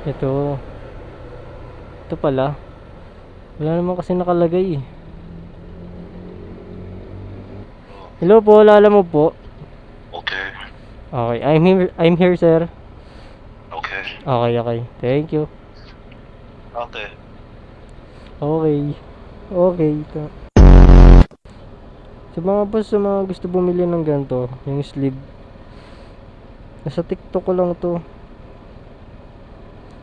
Ito. Ito pala. Wala naman kasi nakalagay eh. Hello po, lala mo po. Okay. Okay, I'm here sir. Okay. Okay. Thank you. Okay. Okay. Okay. Sa mga boss, sa mga gusto bumili ng ganito, yung sleeve. Nasa TikTok ko lang to.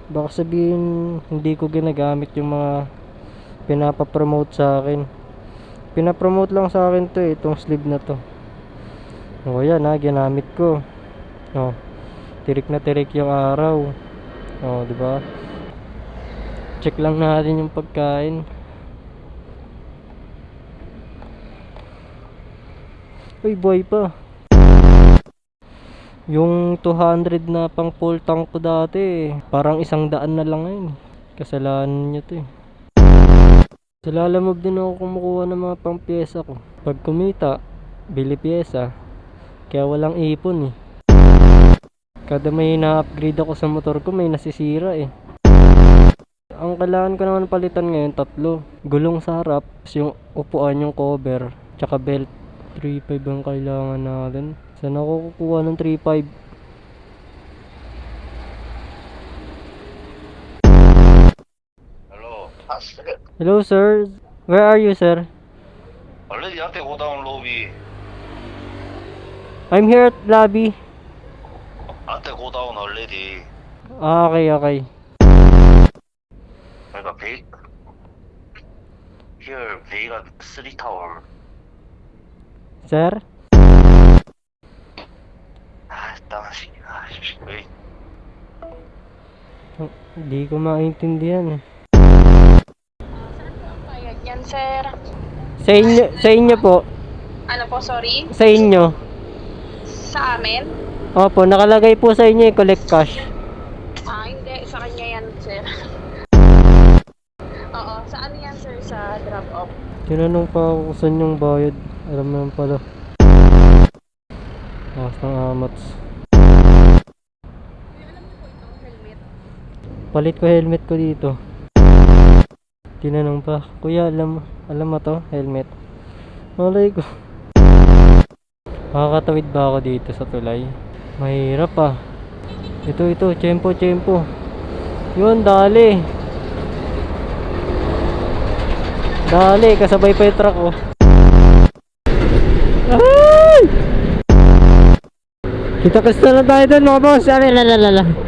Baka sabihin hindi ko ginagamit yung mga pinapapromote sa akin. Pinapromote lang sa akin to eh, itong sleeve na to. O yan ha, ginamit ko. O, tirik na tirik yung araw. O, diba? Check lang natin yung pagkain. Uy, boy pa. Yung 200 na pang full tank ko dati, parang 100 na lang ngayon. Kasalanan nyo to eh. Sa Lalamove din ako kumukuha ng mga pang pyesa ko. Pag kumita, bili pyesa. Kaya walang ipon eh. Kada may na-upgrade ako sa motor ko, may nasisira eh. Ang kailangan ko naman palitan ngayon, 3. Gulong sa harap, yung upuan, yung cover, tsaka belt. 3.5 ang kailangan natin. Saan ako kukuha ng 3.5? Hello. Hello sir, where are you sir? Already at the go down lobby. I'm here at lobby. At the go down already. Okay. 그러니까 베이. Here 베이가 3 tower. Sir? 당신. Wait. Hindi ko maintindihan eh. Bayad yan, sir. Sa inyo po. Ano po, sorry? Sa inyo. Sa amin? Opo, nakalagay po sa inyo collect cash. Hindi. Sa kanya yan, sir. Oo. Saan yan, sir? Sa drop-off. Tinanong pa ako kung saan yung bayad. Alam naman pala. Ng amats. Palit ko helmet ko dito. Tinanong pa, kuya alam mo to, helmet. Malay ko. Makakatawid ba ako dito sa tulay? Mahirap ah. Ito, tiyempo. Yun, dali. Dali, kasabay pa yung truck oh. Ay! Kita-kasta na tayo doon mga boss. Lalala.